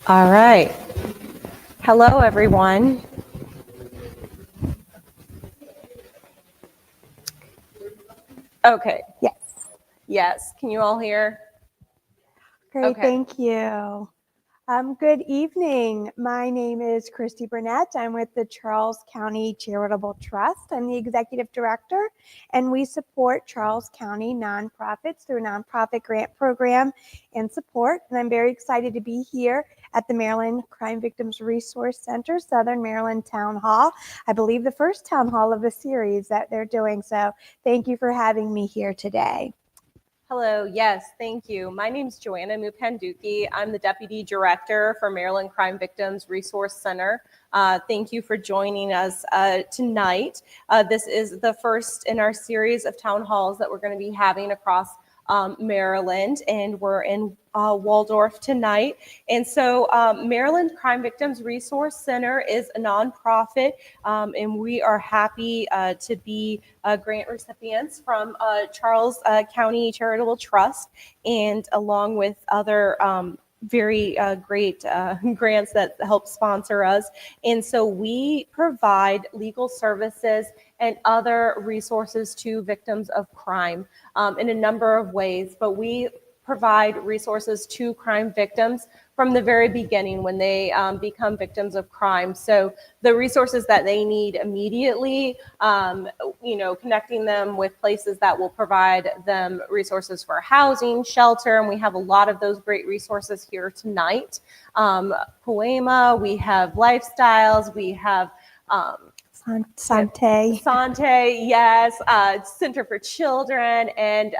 All right. Hello, everyone. Okay. Yes. Yes. Can you all hear? Great. Okay. Thank you. Good evening. My name is Christy Burnett. I'm with the Charles County Charitable Trust. I'm the executive director, and we support Charles County nonprofits through a nonprofit grant program and support. And I'm very excited to be here at the Maryland Crime Victims Resource Center, Southern Maryland Town Hall. I believe the first town hall of the series that they're doing. So thank you for having me here today. Hello. Yes. Thank you. My name is Joanna Mukanduki. I'm the Deputy Director for Maryland Crime Victims Resource Center. Thank you for joining us tonight. This is the first in our series of town halls that we're going to be having across Maryland, and we're in Waldorf tonight. And so Maryland Crime Victims Resource Center is a nonprofit, and we are happy to be grant recipients from Charles County Charitable Trust, and along with other very great grants that help sponsor us. And so we provide legal services and other resources to victims of crime in a number of ways, but we provide resources to crime victims from the very beginning when they become victims of crime. So the resources that they need immediately, connecting them with places that will provide them resources for housing, shelter, and we have a lot of those great resources here tonight. Poema, we have lifestyles, we have Sante. Sante, yes, Center for Children, and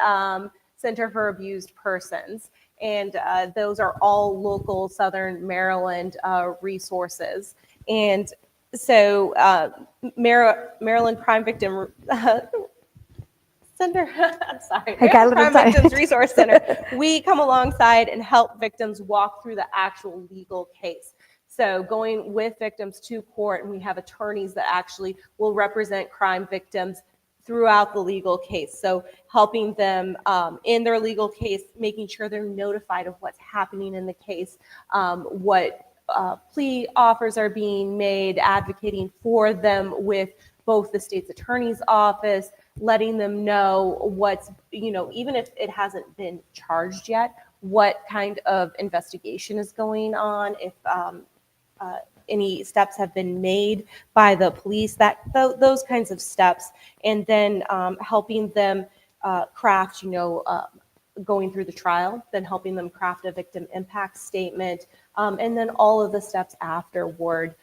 Center for Abused Persons. And those are all local Southern Maryland resources. And so Maryland Crime Victim Center, I'm sorry, Maryland Crime Victims Resource Center, we come alongside and help victims walk through the actual legal case. So going with victims to court, and we have attorneys that actually will represent crime victims throughout the legal case. So helping them in their legal case, making sure they're notified of what's happening in the case, what plea offers are being made, advocating for them with both the state's attorney's office, letting them know what's, even if it hasn't been charged yet, what kind of investigation is going on, if any steps have been made by the police, those kinds of steps, and then helping them craft, going through the trial, then helping them craft a victim impact statement, and then all of the steps afterward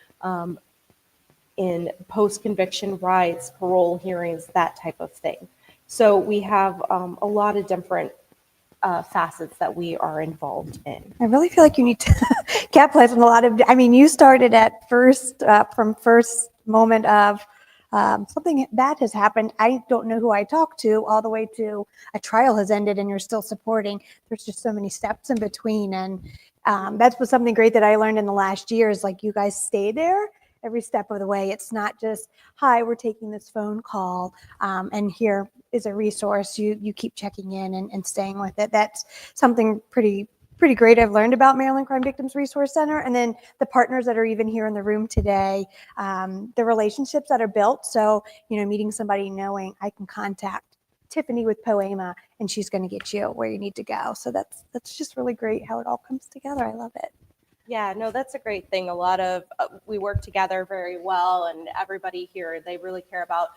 in post-conviction rights, parole hearings, that type of thing. So we have a lot of different facets that we are involved in. I really feel like you need to capitalize on a lot of, you started at first, from first moment of something bad has happened. I don't know who I talked to, all the way to a trial has ended and you're still supporting. There's just so many steps in between. And that's was something great that I learned in the last year is like you guys stay there every step of the way. It's not just, hi, we're taking this phone call and here is a resource. You keep checking in and staying with it. That's something pretty great I've learned about Maryland Crime Victims Resource Center. And then the partners that are even here in the room today, the relationships that are built. So, meeting somebody knowing I can contact Tiffany with Poema and she's going to get you where you need to go. So that's just really great how it all comes together. I love it. Yeah, no, that's a great thing. A lot of, we work together very well, and everybody here, they really care about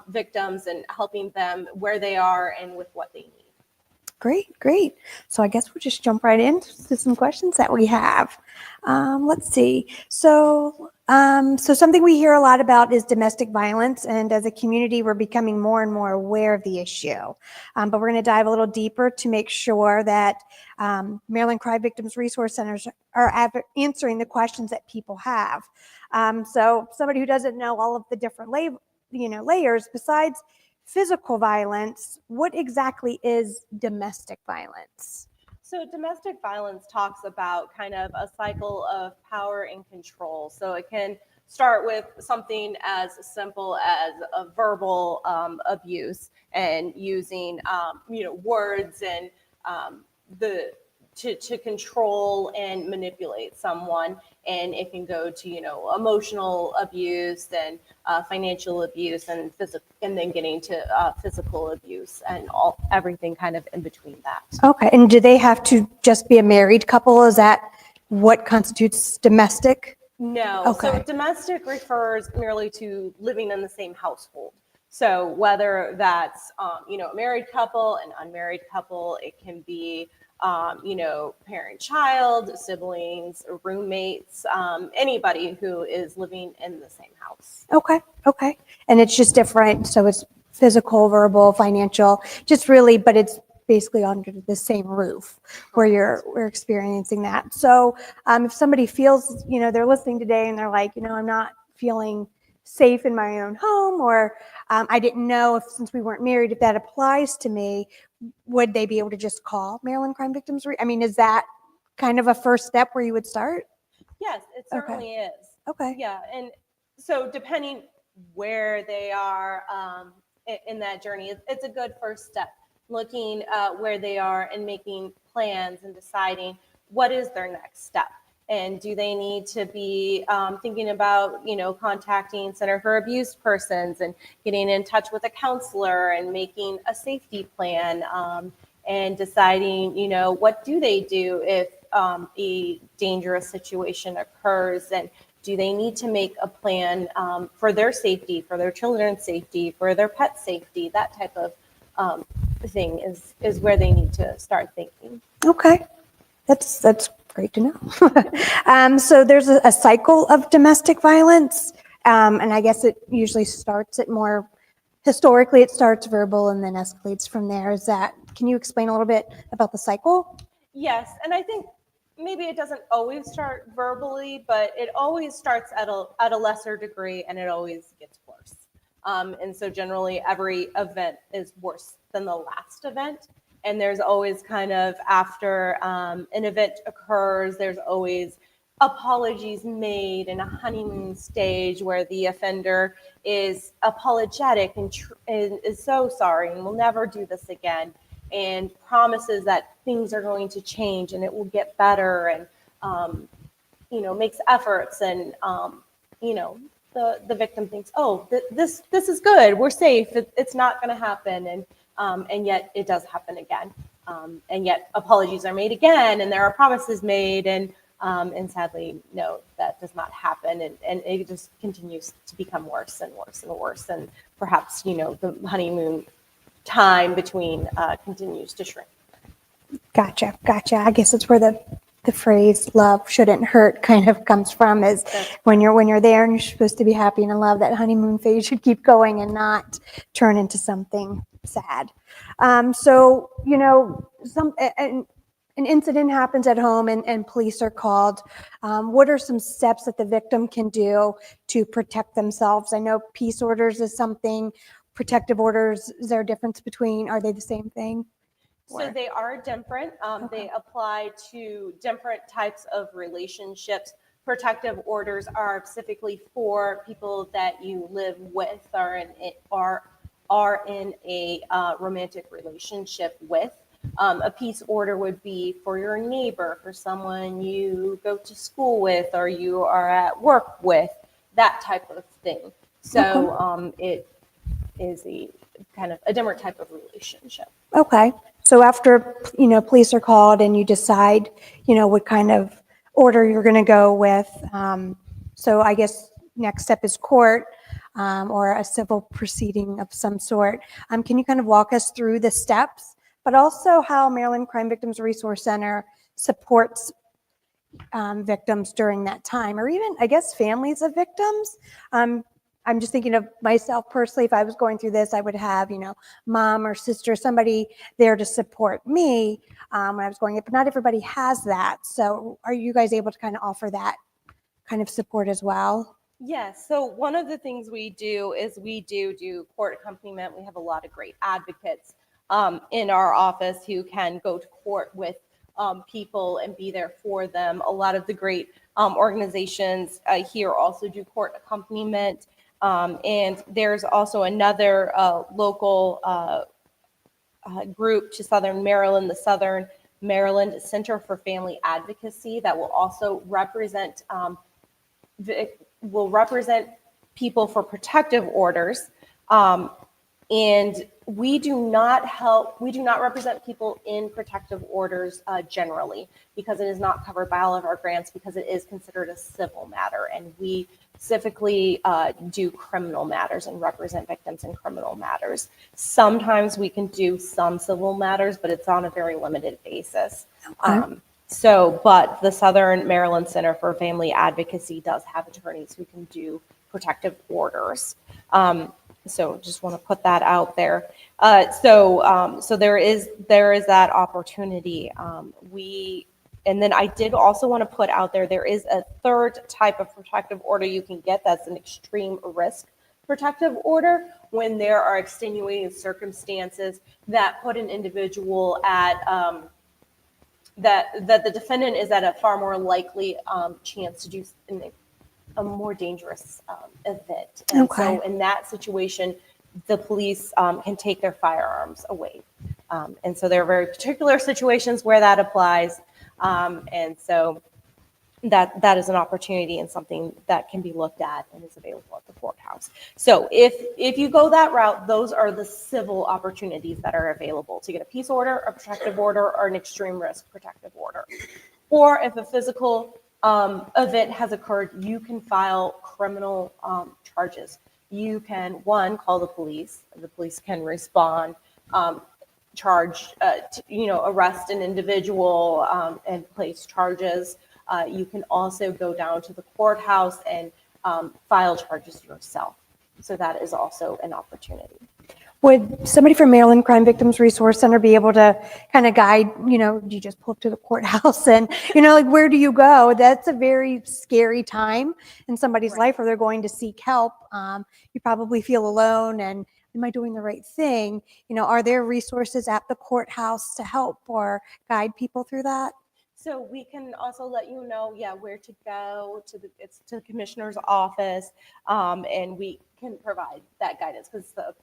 victims and helping them where they are and with what they need. Great. So I guess we'll just jump right into some questions that we have. Let's see. So something we hear a lot about is domestic violence, and as a community, we're becoming more and more aware of the issue. But we're going to dive a little deeper to make sure that Maryland Crime Victims Resource Centers are answering the questions that people have. So somebody who doesn't know all of the different layers besides physical violence, what exactly is domestic violence? So domestic violence talks about kind of a cycle of power and control. So it can start with something as simple as a verbal abuse and using, words and the to control and manipulate someone, and it can go to emotional abuse and financial abuse and physical, and then getting to physical abuse and everything kind of in between that. Okay, and do they have to just be a married couple? Is that what constitutes domestic? No. So Okay. domestic refers merely to living in the same household. So whether that's a married couple, an unmarried couple, it can be parent-child, siblings, roommates, anybody who is living in the same house. Okay. And it's just different, so it's physical, verbal, financial, just really, but it's basically under the same roof where we're experiencing that. So if somebody feels, they're listening today and they're like, I'm not feeling safe in my own home, or I didn't know if, since we weren't married, if that applies to me, would they be able to just call Maryland Crime Victims? I mean, is that kind of a first step where you would start? Yes, it certainly is. Okay. Yeah, and so depending where they are in that journey, it's a good first step. Looking where they are and making plans and deciding what is their next step. And do they need to be thinking about, contacting Center for Abused Persons and getting in touch with a counselor and making a safety plan and deciding, what do they do if a dangerous situation occurs, and do they need to make a plan for their safety, for their children's safety, for their pet safety, that type of thing is where they need to start thinking. Okay. That's great to know. So there's a cycle of domestic violence, and I guess it usually starts at more, historically it starts verbal and then escalates from there. Can you explain a little bit about the cycle? Yes, and I think maybe it doesn't always start verbally, but it always starts at a lesser degree, and it always gets worse. And so generally every event is worse than the last event. And there's always kind of, after an event occurs, there's always apologies made in a honeymoon stage where the offender is apologetic and is so sorry and will never do this again, and promises that things are going to change and it will get better, and makes efforts, and the victim thinks, oh, this is good, we're safe, it's not going to happen, and yet it does happen again, and yet apologies are made again, and there are promises made, and sadly, no, that does not happen, and it just continues to become worse and worse and worse, and perhaps the honeymoon time between continues to shrink. Gotcha. I guess that's where the phrase "love shouldn't hurt" kind of comes from, is when you're there and you're supposed to be happy and in love, that honeymoon phase should keep going and not turn into something sad. So an incident happens at home and police are called. What are some steps that the victim can do to protect themselves? I know peace orders is something. Protective orders, is there a difference between, are they the same thing? So they are different. They apply to different types of relationships. Protective orders are specifically for people that you live with or are in a romantic relationship with. A peace order would be for your neighbor, for someone you go to school with or you are at work with, that type of thing. So it is a kind of a different type of relationship. Okay. So after, police are called and you decide, what kind of order you're going to go with. So I guess next step is court, or a civil proceeding of some sort. Can you kind of walk us through the steps, but also how Maryland Crime Victims Resource Center supports victims during that time, or even, I guess, families of victims? I'm just thinking of myself personally. If I was going through this, I would have, mom or sister, somebody there to support me when I was going it, but not everybody has that. So are you guys able to kind of offer that kind of support as well? Yes. So one of the things we do is we do court accompaniment. We have a lot of great advocates in our office who can go to court with people and be there for them. A lot of the great organizations here also do court accompaniment. And there's also another local group to Southern Maryland, the Southern Maryland Center for Family Advocacy that will also represent people for protective orders. And we do not represent people in protective orders generally, because it is not covered by all of our grants, because it is considered a civil matter. And we specifically do criminal matters and represent victims in criminal matters. Sometimes we can do some civil matters, but it's on a very limited basis. Okay. But the Southern Maryland Center for Family Advocacy does have attorneys who can do protective orders. So just want to put that out there. So there is that opportunity. And then I did also want to put out there is a third type of protective order you can get. That's an extreme risk protective order, when there are extenuating circumstances that put an individual at that the defendant is at a far more likely chance to do a more dangerous event. And Okay. so in that situation, the police can take their firearms away. And so there are very particular situations where that applies. And so that is an opportunity and something that can be looked at and is available at the courthouse. So if you go that route, those are the civil opportunities that are available to get a peace order, a protective order, or an extreme risk protective order. Or if a physical event has occurred, you can file criminal charges. You can, one, call the police. The police can respond, charge, arrest an individual and place charges. You can also go down to the courthouse and file charges yourself. So that is also an opportunity. Would somebody from Maryland Crime Victims Resource Center be able to kind of guide, you just pull up to the courthouse and, like, where do you go? That's a very scary time in somebody's life where they're going to seek help. You probably feel alone and am I doing the right thing? Are there resources at the courthouse to help or guide people through that? So we can also let you know, where to go to the commissioner's office, and we can provide that guidance, because it's a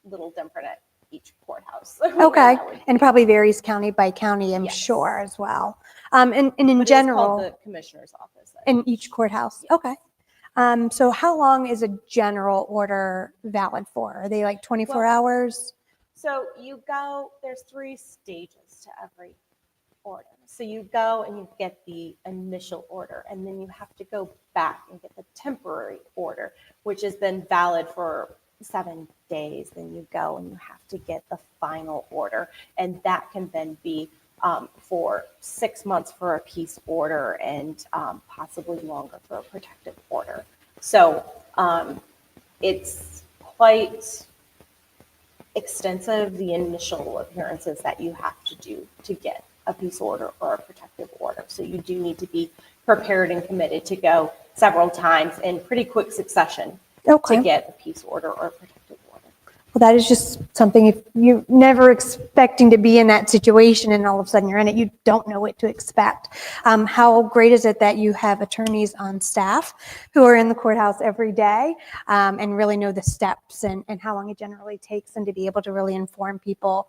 little different at each courthouse. Okay, and probably varies county by county, I'm Yes. sure, as well. And in But general, it's called the commissioner's office. in each courthouse. Yeah. Okay. So how long is a general order valid for? Are they like 24 Well, hours? So there's 3 stages to every order. So you go and you get the initial order, and then you have to go back and get the temporary order, which is then valid for 7 days. Then you go and you have to get the final order, and that can then be for 6 months for a peace order, and possibly longer for a protective order. So it's quite extensive, the initial appearances that you have to do to get a peace order or a protective order. So you do need to be prepared and committed to go several times in pretty quick succession Okay. to get a peace order or a protective order. Well, that is just something, if you're never expecting to be in that situation and all of a sudden you're in it, you don't know what to expect. How great is it that you have attorneys on staff who are in the courthouse every day and really know the steps and how long it generally takes, and to be able to really inform people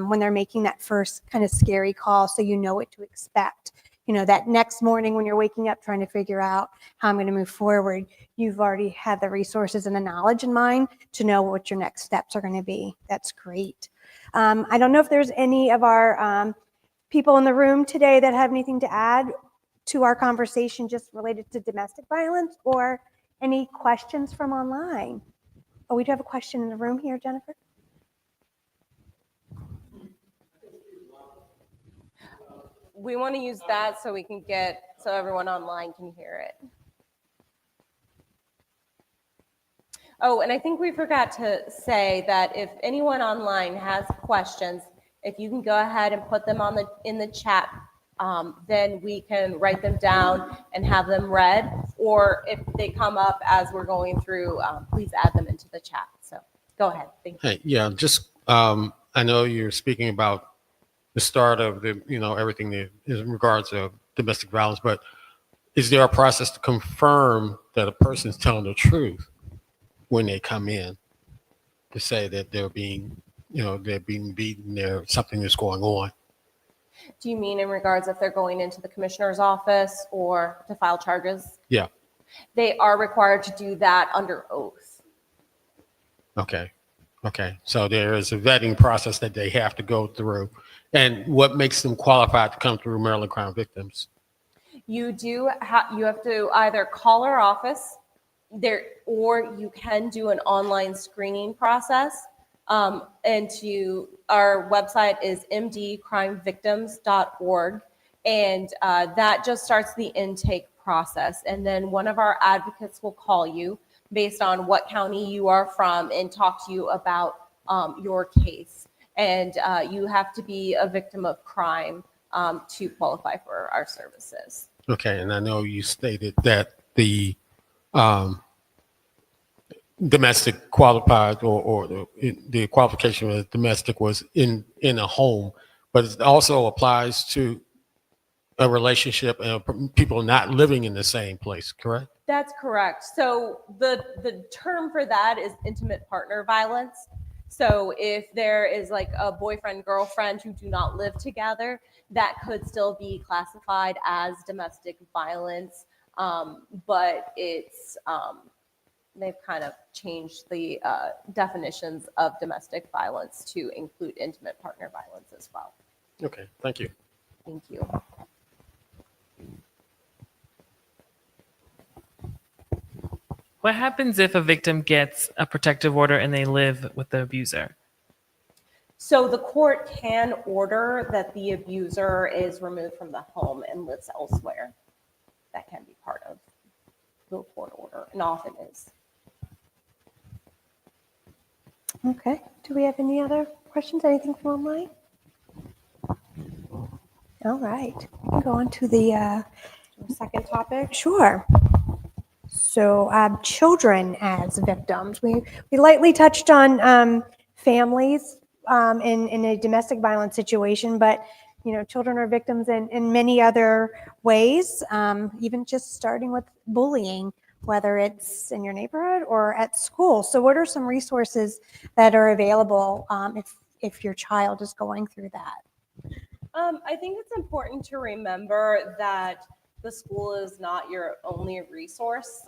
when they're making that first kind of scary call, so you know what to expect. That next morning when you're waking up trying to figure out how I'm going to move forward, you've already had the resources and the knowledge in mind to know what your next steps are going to be. That's great. I don't know if there's any of our people in the room today that have anything to add to our conversation just related to domestic violence, or any questions from online. Oh, we do have a question in the room here, Jennifer. We want to use that so so everyone online can hear it. Oh, and I think we forgot to say that if anyone online has questions, if you can go ahead and put them in the chat, then we can write them down and have them read. Or if they come up as we're going through, please add them into the chat. So go ahead. Thank you. Hey, yeah, just I know you're speaking about the start of the, everything that is in regards to domestic violence, but is there a process to confirm that a person is telling the truth when they come in, to say that they're being beaten, something is going on? Do you mean in regards if they're going into the commissioner's office or to file charges? Yeah. They are required to do that under oath. Okay. Okay. So there is a vetting process that they have to go through. And what makes them qualified to come through Maryland Crime Victims? You have to either call our office there, or you can do an online screening process. And our website is mdcrimevictims.org, and that just starts the intake process. And then one of our advocates will call you based on what county you are from and talk to you about your case. And you have to be a victim of crime to qualify for our services. Okay. And I know you stated that the domestic qualified or the qualification of domestic was in a home, but it also applies to a relationship and people not living in the same place, correct? That's correct. So the term for that is intimate partner violence. So if there is like a boyfriend, girlfriend who do not live together, that could still be classified as domestic violence. But it's, they've kind of changed the definitions of domestic violence to include intimate partner violence as well. Okay. Thank you. Thank you. What happens if a victim gets a protective order and they live with the abuser? So the court can order that the abuser is removed from the home and lives elsewhere. That can be part of the court order, and often is. Okay. Do we have any other questions? Anything from online? All right. We can go on to the Second topic. sure. So children as victims. We lightly touched on families in a domestic violence situation, but children are victims in many other ways, even just starting with bullying, whether it's in your neighborhood or at school. So what are some resources that are available if your child is going through that? I think it's important to remember that the school is not your only resource.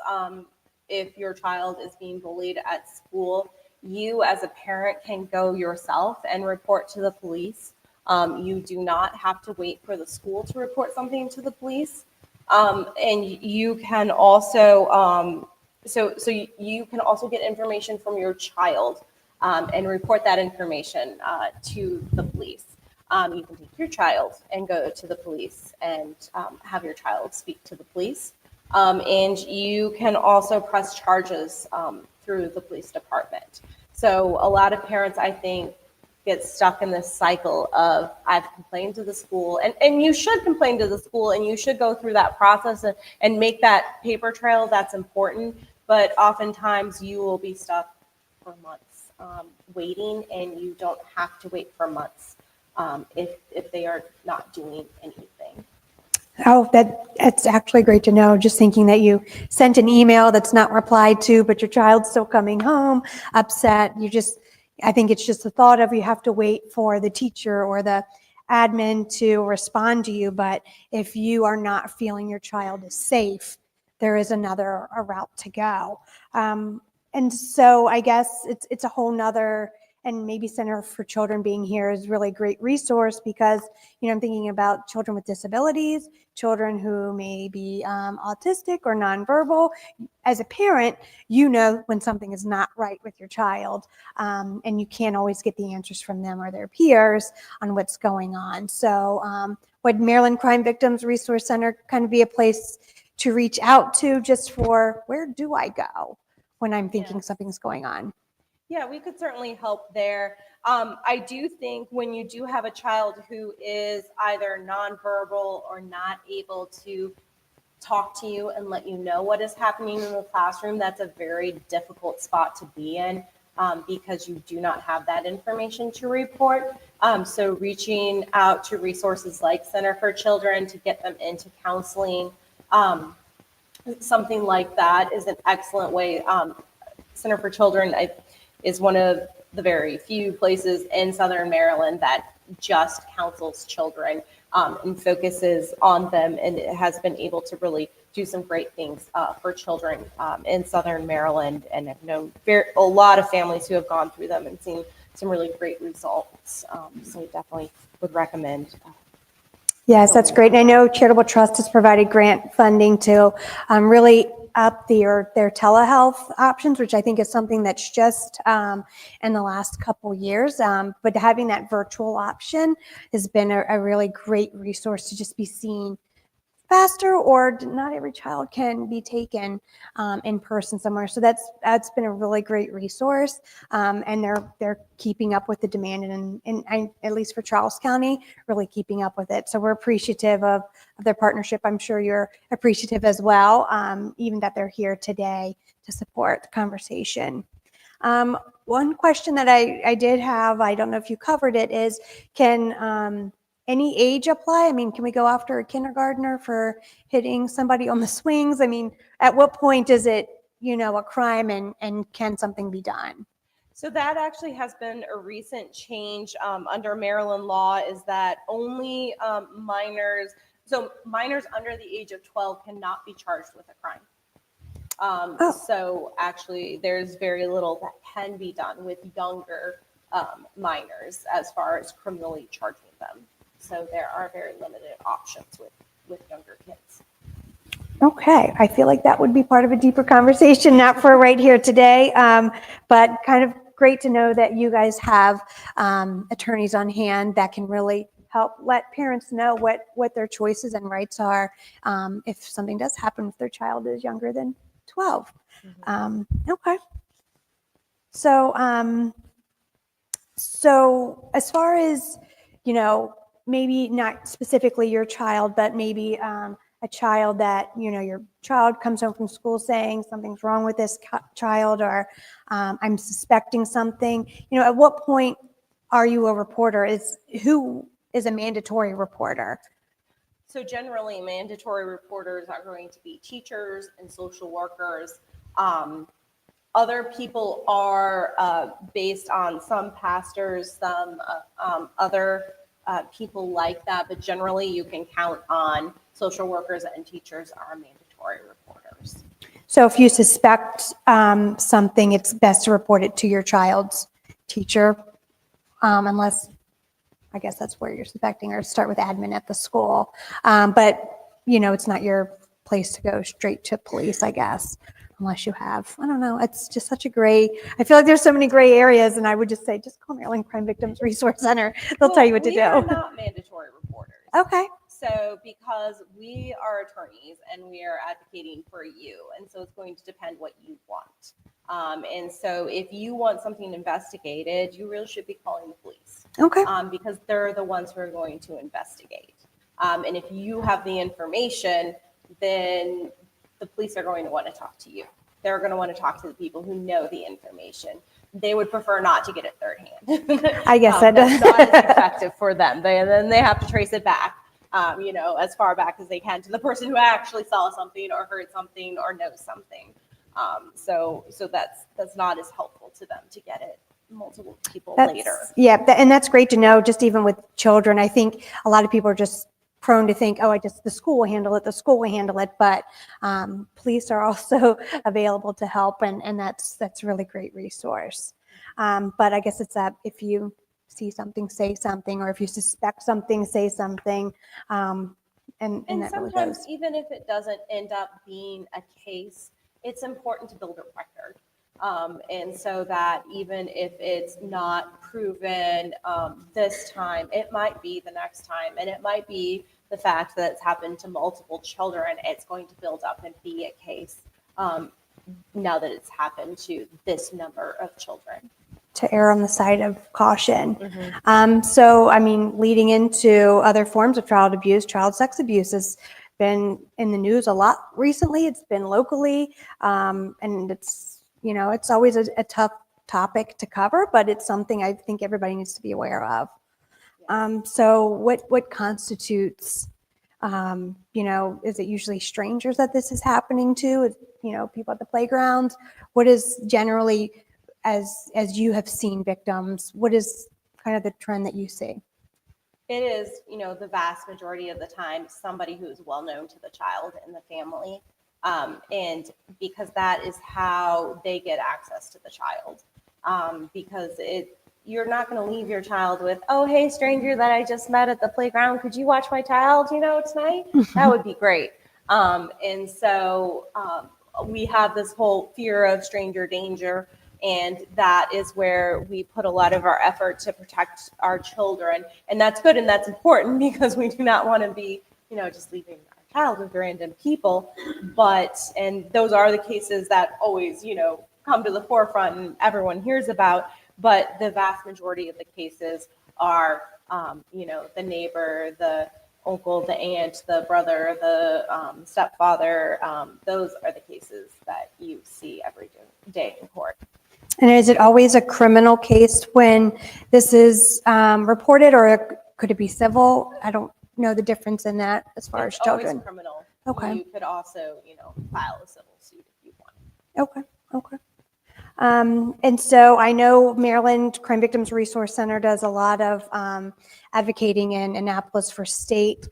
If your child is being bullied at school, you as a parent can go yourself and report to the police. You do not have to wait for the school to report something to the police. And you can also, you can also get information from your child and report that information to the police. You can take your child and go to the police and have your child speak to the police. And you can also press charges through the police department. So a lot of parents, I think, get stuck in this cycle of I've complained to the school, and you should complain to the school, and you should go through that process and make that paper trail. That's important. But oftentimes you will be stuck for months waiting, and you don't have to wait for months. If they are not doing anything. Oh, that's actually great to know. Just thinking that you sent an email that's not replied to, but your child's still coming home upset. I think it's just the thought of you have to wait for the teacher or the admin to respond to you. But if you are not feeling your child is safe, there is a route to go. And so I guess it's a whole nother. And maybe Center for Children being here is really a great resource because, I'm thinking about children with disabilities, children who may be autistic or nonverbal. As a parent, when something is not right with your child, and you can't always get the answers from them or their peers on what's going on. So would Maryland Crime Victims Resource Center kind of be a place to reach out to just for where do I go when I'm thinking something's going on? Yeah, we could certainly help there. I do think when you do have a child who is either nonverbal or not able to talk to you and let you know what is happening in the classroom, that's a very difficult spot to be in because you do not have that information to report. So reaching out to resources like Center for Children to get them into counseling, something like that is an excellent way. Center for Children is one of the very few places in Southern Maryland that just counsels children and focuses on them, and it has been able to really do some great things for children in Southern Maryland, and I've known a lot of families who have gone through them and seen some really great results. So I definitely would recommend. Yes, that's great. And I know Charitable Trust has provided grant funding to really up their telehealth options, which I think is something that's just in the last couple years. But having that virtual option has been a really great resource to just be seen faster, or not every child can be taken in person somewhere. So that's been a really great resource, and they're keeping up with the demand, and at least for Charles County, really keeping up with it. So we're appreciative of their partnership. I'm sure you're appreciative as well, even that they're here today to support the conversation. One question that I did have, I don't know if you covered it, is can any age apply? I mean, can we go after a kindergartner for hitting somebody on the swings? I mean, at what point is it, a crime, and can something be done? So that actually has been a recent change under Maryland law, is that only minors under the age of 12 cannot be charged with a crime. So actually there's very little that can be done with younger minors as far as criminally charging them. So there are very limited options with younger kids. Okay, I feel like that would be part of a deeper conversation, not for right here today, but kind of great to know that you guys have attorneys on hand that can really help let parents know what their choices and rights are if something does happen if their child is younger than 12. Okay. So as far as, maybe not specifically your child, but maybe a child that, your child comes home from school saying something's wrong with this child, or I'm suspecting something, at what point are you a reporter? Who is a mandatory reporter? So generally mandatory reporters are going to be teachers and social workers. Other people are based on some pastors, some other people like that, but generally you can count on social workers and teachers are mandatory reporters. So if you suspect something, it's best to report it to your child's teacher, unless, I guess that's where you're suspecting, or start with admin at the school. But, it's not your place to go straight to police, I guess, unless you have, I don't know, it's just such a I feel like there's so many gray areas, and I would just say, just call Maryland Crime Victims Resource Center. They'll tell you what to do. We are not mandatory reporters. Okay. So because we are attorneys and we are advocating for you, and so it's going to depend what you want. And so if you want something investigated, you really should be calling the police. Okay. Because they're the ones who are going to investigate. And if you have the information, then the police are going to want to talk to you. They're going to want to talk to the people who know the information. They would prefer not to get it third hand. I guess that's not as effective for them. Then they have to trace it back, as far back as they can to the person who actually saw something or heard something or knows something. So that's not as helpful to them to get it multiple people later. Yeah, and that's great to know. Just even with children, I think a lot of people are just prone to think, the school will handle it. But police are also available to help, and that's a really great resource. But I guess it's that if you see something, say something, or if you suspect something, say something. And that sometimes really does. even if it doesn't end up being a case, it's important to build a record. And so that even if it's not proven this time, it might be the next time, and it might be the fact that it's happened to multiple children. It's going to build up and be a case now that it's happened to this number of children. To err on the side of caution. So, leading into other forms of child abuse, child sex abuse has been in the news a lot recently. It's been locally, and it's, it's always a tough topic to cover, but it's something I think everybody needs to be aware of. So what constitutes, is it usually strangers that this is happening to? People at the playground? What is generally, as you have seen victims, what is kind of the trend that you see? It is, the vast majority of the time, somebody who is well known to the child and the family. And because that is how they get access to the child. Because you're not going to leave your child with, oh, hey, stranger that I just met at the playground, could you watch my child, tonight? That would be great. And so we have this whole fear of stranger danger. And that is where we put a lot of our effort to protect our children. And that's good and that's important because we do not want to be, just leaving our child with random people. And those are the cases that always, come to the forefront and everyone hears about. But the vast majority of the cases are, the neighbor, the uncle, the aunt, the brother, the stepfather. Those are the cases that you see every day in court. And is it always a criminal case when this is reported, or could it be civil? I don't know the difference in that as far as children. It's always criminal. Okay. You could also, file a civil suit if you want. Okay. And so I know Maryland Crime Victims Resource Center does a lot of advocating in Annapolis for state,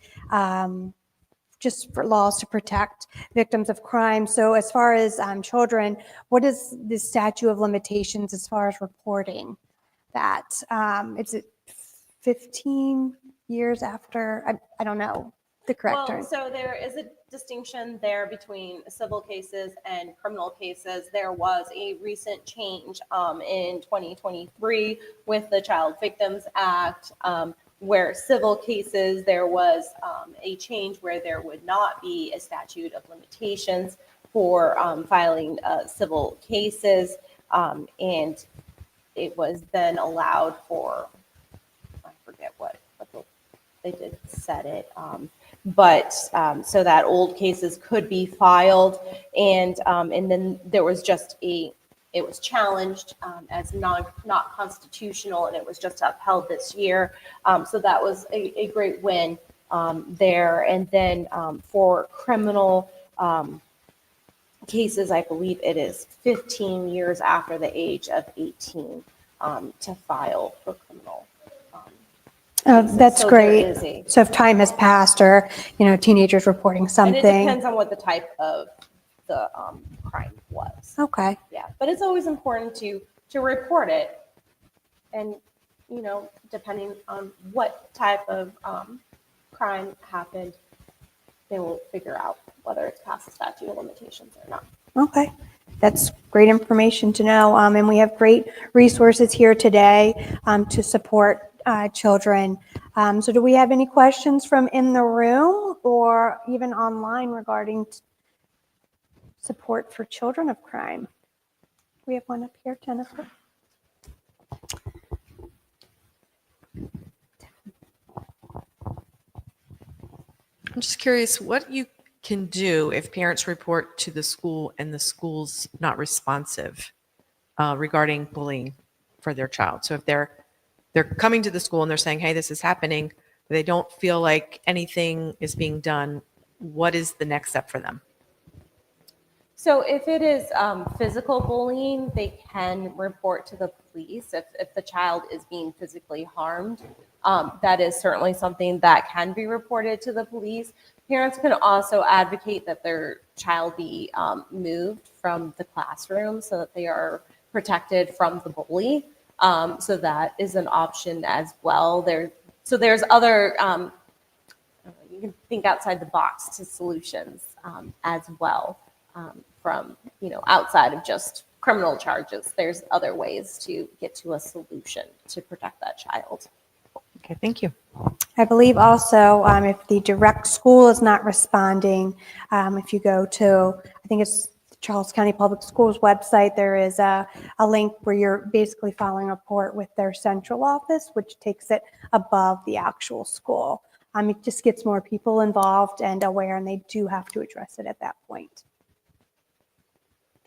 just for laws to protect victims of crime. So as far as children, what is the statute of limitations as far as reporting that? Is it 15 years after? I don't know the correct term. So there is a distinction there between civil cases and criminal cases. There was a recent change in 2023 with the Child Victims Act, where civil cases, there was a change where there would not be a statute of limitations for filing civil cases. And it was then allowed for, I forget what they did set it. So that old cases could be filed, and then there was just it was challenged as not constitutional, and it was just upheld this year. So that was a great win there. And then for criminal cases, I believe it is 15 years after the age of 18 to file for criminal. That's So great. there is So if time has passed, or teenagers reporting And something. it depends on what the type of the crime was. Okay. Yeah, but it's always important to report it, and depending on what type of crime happened, they will figure out whether it's past the statute of limitations or not. Okay, that's great information to know. And we have great resources here today to support children. So do we have any questions from in the room or even online regarding support for children of crime? We have one up here, Jennifer. I'm just curious what you can do if parents report to the school and the school's not responsive regarding bullying for their child. So if they're coming to the school and they're saying, hey, this is happening, but they don't feel like anything is being done, what is the next step for them? So if it is physical bullying, they can report to the police if the child is being physically harmed. That is certainly something that can be reported to the police. Parents can also advocate that their child be moved from the classroom so that they are protected from the bully. So that is an option as well. There's other, you can think outside the box to solutions as well. From outside of just criminal charges, there's other ways to get to a solution to protect that child. Okay, thank you. I believe also if the direct school is not responding, if you go to, I think it's Charles County Public Schools website, there is a link where you're basically filing a report with their central office, which takes it above the actual school. It just gets more people involved and aware, and they do have to address it at that point.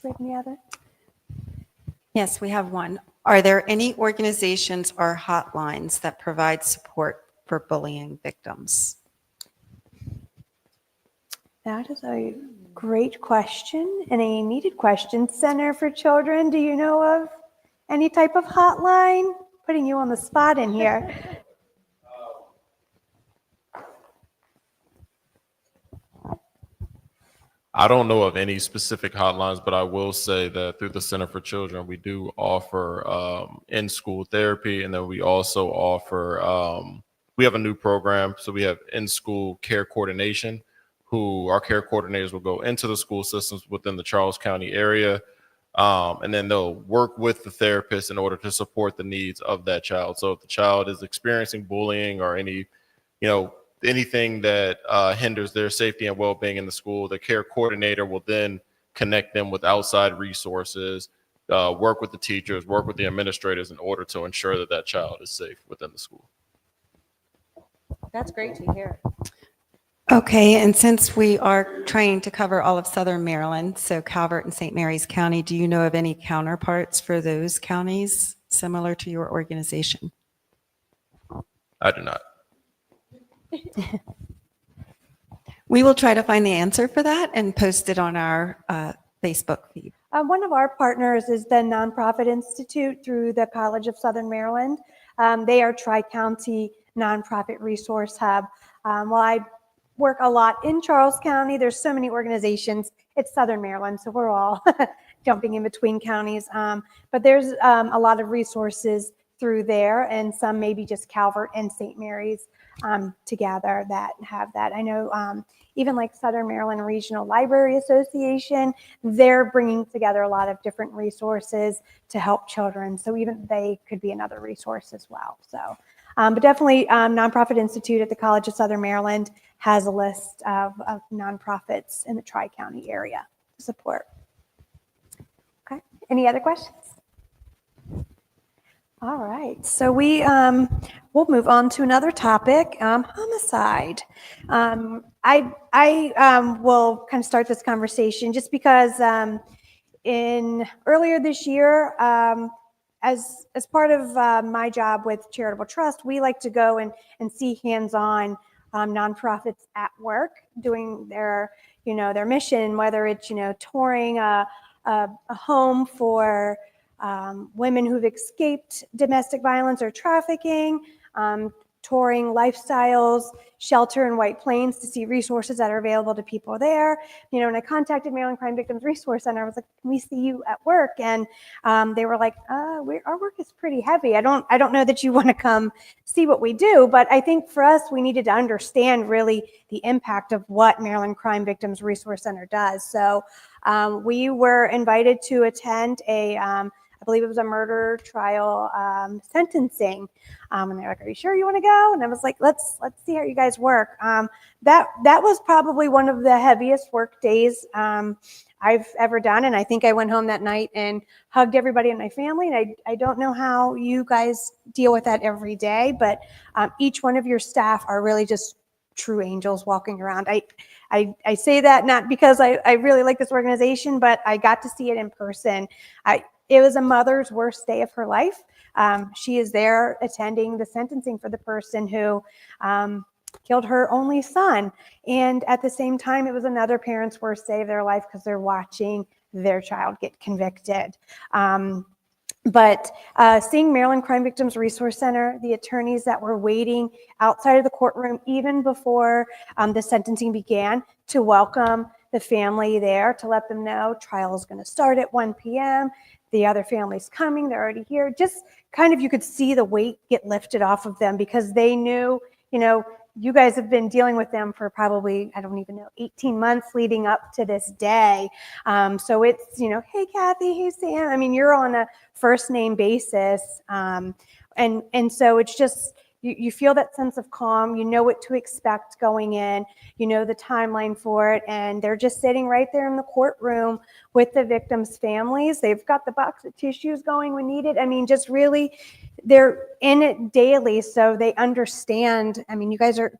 Do we have any other? Yes, we have one. Are there any organizations or hotlines that provide support for bullying victims? That is a great question and a needed question. Center for Children, do you know of any type of hotline? Putting you on the spot in here. I don't know of any specific hotlines, but I will say that through the Center for Children, we do offer in-school therapy, and then we also offer, we have a new program. So we have in-school care coordination, who our care coordinators will go into the school systems within the Charles County area, and then they'll work with the therapist in order to support the needs of that child. So if the child is experiencing bullying or anything that hinders their safety and well-being in the school, the care coordinator will then connect them with outside resources, work with the teachers, work with the administrators in order to ensure that that child is safe within the school. That's great to hear. Okay, and since we are trying to cover all of Southern Maryland, so Calvert and St. Mary's County, do you know of any counterparts for those counties similar to your organization? I do not. We will try to find the answer for that and post it on our Facebook feed. One of our partners is the Nonprofit Institute through the College of Southern Maryland. They are Tri-County Nonprofit Resource Hub. While I work a lot in Charles County, there's so many organizations. It's Southern Maryland, so we're all jumping in between counties. But there's a lot of resources through there, and some maybe just Calvert and St. Mary's together that have that. I know even like Southern Maryland Regional Library Association, they're bringing together a lot of different resources to help children. So even they could be another resource as well. So, but definitely Nonprofit Institute at the College of Southern Maryland has a list of nonprofits in the Tri-County area to support. Okay, any other questions? All right, so we'll move on to another topic, homicide. I will kind of start this conversation just because earlier this year, as part of my job with Charitable Trust, we like to go and see hands-on nonprofits at work doing their mission, whether it's touring a home for women who've escaped domestic violence or trafficking, touring Lifestyles shelter in White Plains to see resources that are available to people there. And I contacted Maryland Crime Victims Resource Center. I was like, can we see you at work? And they were like, our work is pretty heavy. I don't know that you want to come see what we do, but I think for us, we needed to understand really the impact of what Maryland Crime Victims Resource Center does. So we were invited to attend I believe it was a murder trial sentencing. And they're like, are you sure you want to go? And I was like, let's see how you guys work. That was probably one of the heaviest work days I've ever done. And I think I went home that night and hugged everybody in my family. And I don't know how you guys deal with that every day, but each one of your staff are really just true angels walking around. I say that not because I really like this organization, but I got to see it in person. It was a mother's worst day of her life. She is there attending the sentencing for the person who killed her only son. And at the same time, it was another parent's worst day of their life because they're watching their child get convicted. But seeing Maryland Crime Victims Resource Center, the attorneys that were waiting outside of the courtroom even before the sentencing began to welcome the family there, to let them know trial is going to start at 1 p.m. The other family's coming, they're already here. Just kind of, you could see the weight get lifted off of them because they knew, you guys have been dealing with them for probably, I don't even know, 18 months leading up to this day. So it's, hey, Kathy, hey, Sam. I mean, you're on a first name basis. And so it's just, you feel that sense of calm, you know what to expect going in, the timeline for it, and they're just sitting right there in the courtroom with the victims' families. They've got the box of tissues going when needed. I mean, just really, they're in it daily, so they understand. I mean, you guys are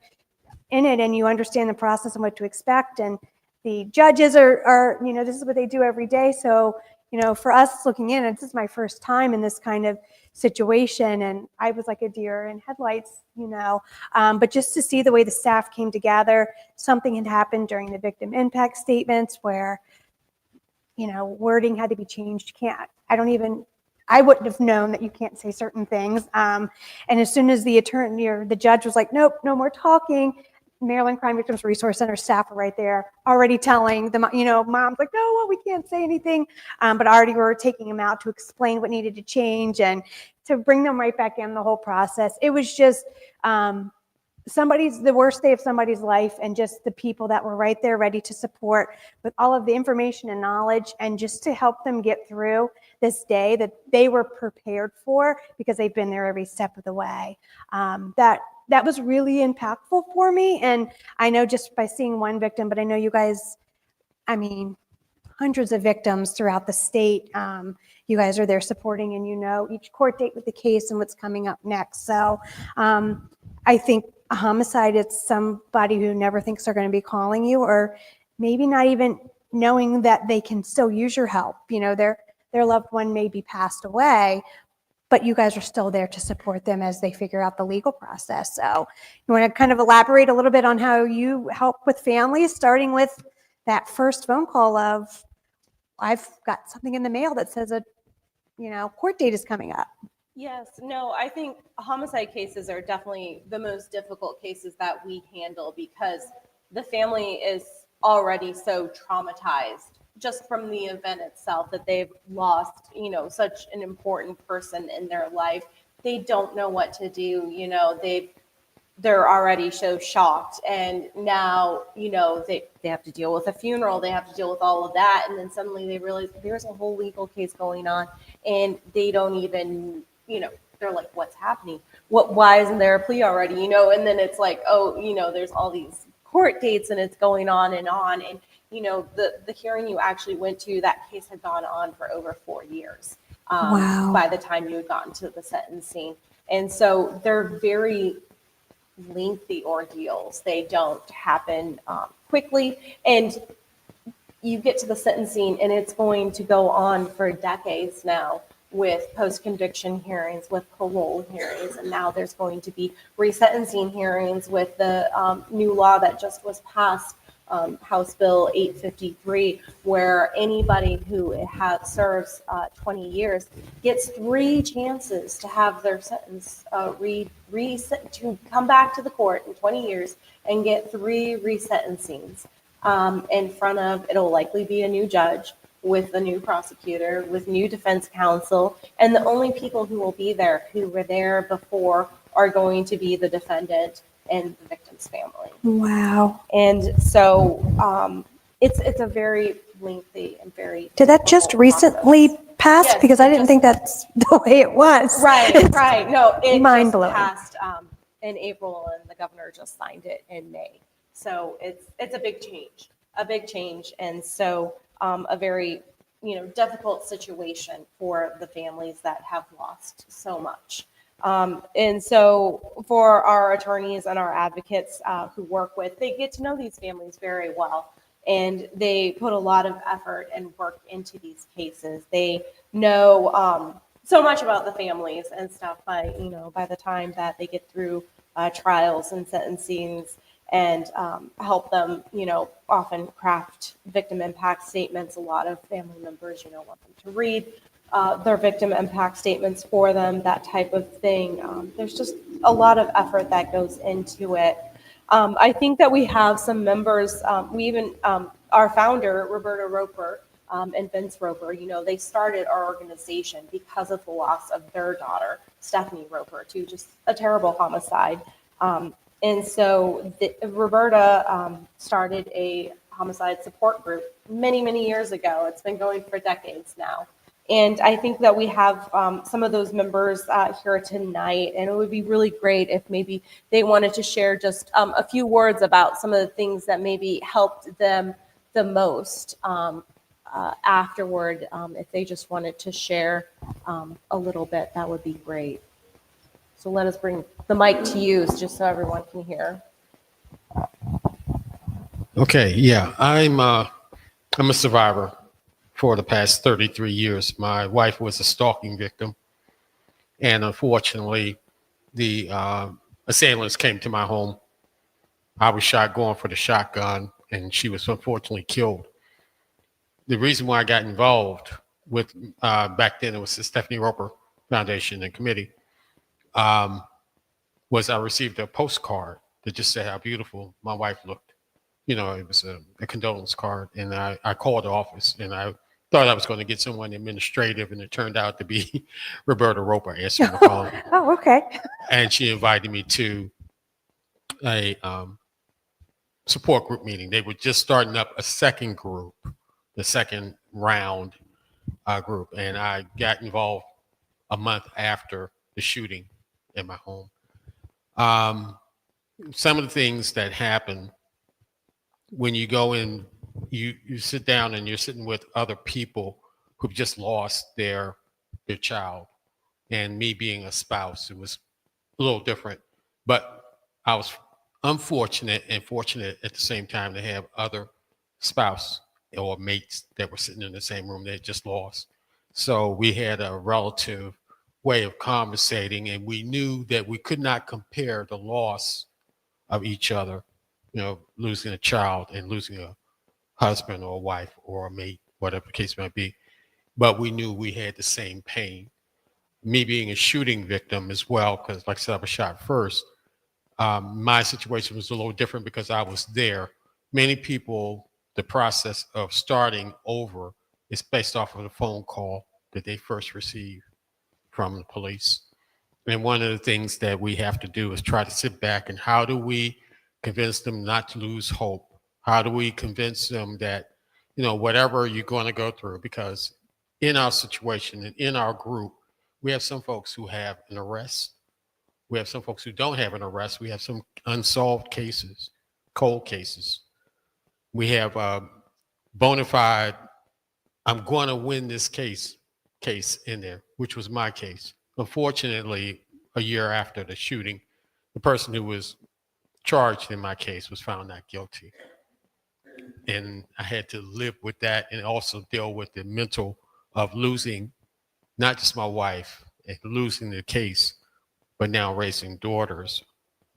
in it and you understand the process and what to expect, and the judges are this is what they do every day. So, for us looking in, this is my first time in this kind of situation, and I was like a deer in headlights, but just to see the way the staff came together. Something had happened during the victim impact statements where, wording had to be changed. I wouldn't have known that you can't say certain things. And as soon as the attorney or the judge was like, nope, no more talking, Maryland Crime Victims Resource Center staff are right there, already telling them, mom's like, no, well, we can't say anything. But already we were taking them out to explain what needed to change and to bring them right back in the whole process. It was just the worst day of somebody's life, and just the people that were right there ready to support with all of the information and knowledge, and just to help them get through this day that they were prepared for because they've been there every step of the way. That was really impactful for me. And I know just by seeing one victim, but I know you guys, hundreds of victims throughout the state. You guys are there supporting, and each court date with the case and what's coming up next. So I think a homicide, it's somebody who never thinks they're going to be calling you, or maybe not even knowing that they can still use your help. Their loved one may be passed away, but you guys are still there to support them as they figure out the legal process. So you want to kind of elaborate a little bit on how you help with families, starting with that first phone call of, I've got something in the mail that says a court date is coming up. Yes, no, I think homicide cases are definitely the most difficult cases that we handle because the family is already so traumatized just from the event itself that they've lost, such an important person in their life. They don't know what to do, they're already so shocked. And now, they have to deal with a funeral, they have to deal with all of that. And then suddenly they realize there's a whole legal case going on, and they don't even, they're like, what's happening? Why isn't there a plea already? And then it's like, there's all these court dates and it's going on. And, the hearing you actually went to, that case had gone on for over 4 years. Wow. By the time you had gotten to the sentencing. And so they're very lengthy ordeals. They don't happen quickly. And you get to the sentencing and it's going to go on for decades now, with post-conviction hearings, with parole hearings, and now there's going to be resentencing hearings with the new law that just was passed, House Bill 853, where anybody who serves 20 years gets 3 chances to have their sentence to come back to the court in 20 years and get 3 resentencings in front of, it'll likely be a new judge, with a new prosecutor, with new defense counsel, and the only people who will be there who were there before are going to be the defendant and the victim's family. Wow. And so it's a very lengthy and very Did that just difficult recently process. pass? Yes, Because I it didn't just- think that's the way it was. Right. No, it Mind-blowing. just passed in April, and the governor just signed it in May. So it's a big change, and so a very difficult situation for the families that have lost so much. And so for our attorneys and our advocates who work with, they get to know these families very well, and they put a lot of effort and work into these cases. They know so much about the families and stuff by the time that they get through trials and sentencings, and help them, often craft victim impact statements. A lot of family members, want them to read their victim impact statements for them, that type of thing. There's just a lot of effort that goes into it. I think that we have some members, our founder, Roberta Roper, and Vince Roper, they started our organization because of the loss of their daughter, Stephanie Roper, to just a terrible homicide. And so Roberta started a homicide support group many, many years ago. It's been going for decades now. And I think that we have some of those members here tonight, and it would be really great if maybe they wanted to share just a few words about some of the things that maybe helped them the most afterward. If they just wanted to share a little bit, that would be great. So let us bring the mic to you just so everyone can hear. Okay, yeah, I'm a survivor for the past 33 years. My wife was a stalking victim, and unfortunately, the assailants came to my home. I was shot going for the shotgun, and she was unfortunately killed. The reason why I got involved with back then, it was the Stephanie Roper Foundation and Committee, was I received a postcard to just say how beautiful my wife looked. You know, it was a condolence card, and I called the office, and I thought I was going to get someone administrative, and it turned out to be Roberta Roper answering the phone, Oh, okay. and she invited me to a support group meeting. They were just starting up a second group, the second round group, and I got involved a month after the shooting in my home. Some of the things that happen when you go in, you sit down and you're sitting with other people who've just lost their child, and me being a spouse, it was a little different, but I was unfortunate and fortunate at the same time to have other spouse or mates that were sitting in the same room they had just lost. So we had a relative way of conversating, and we knew that we could not compare the loss of each other, you know, losing a child and losing a husband or a wife or a mate, whatever the case might be. But we knew we had the same pain. Me being a shooting victim as well, because like I said, I was shot first. My situation was a little different because I was there. Many people, the process of starting over is based off of the phone call that they first received from the police. And one of the things that we have to do is try to sit back and how do we convince them not to lose hope? How do we convince them that, you know, whatever you're going to go through, because in our situation and in our group, we have some folks who have an arrest. We have some folks who don't have an arrest. We have some unsolved cases, cold cases. We have bona fide, I'm going to win this case in there, which was my case. Unfortunately, a year after the shooting, the person who was charged in my case was found not guilty. And I had to live with that and also deal with the mental of losing not just my wife and losing the case, but now raising daughters